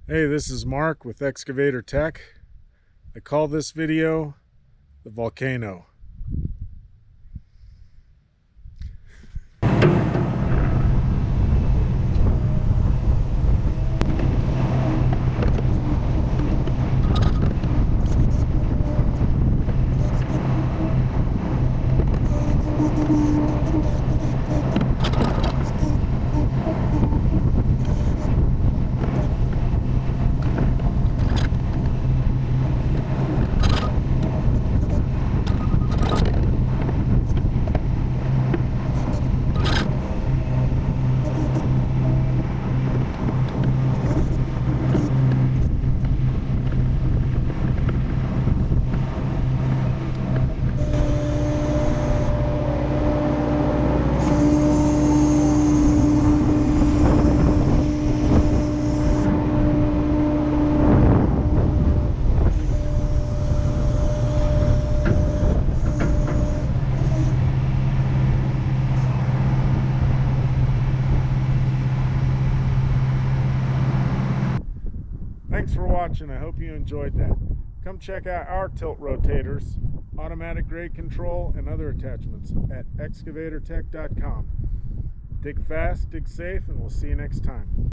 Hey, this is Mark with Excavator Tek. I call this video the volcano. Thanks for watching. I hope you enjoyed that. Come check out our tilt rotators, automatic grade control, and other attachments at excavatortek.com. Dig fast, dig safe, and we'll see you next time.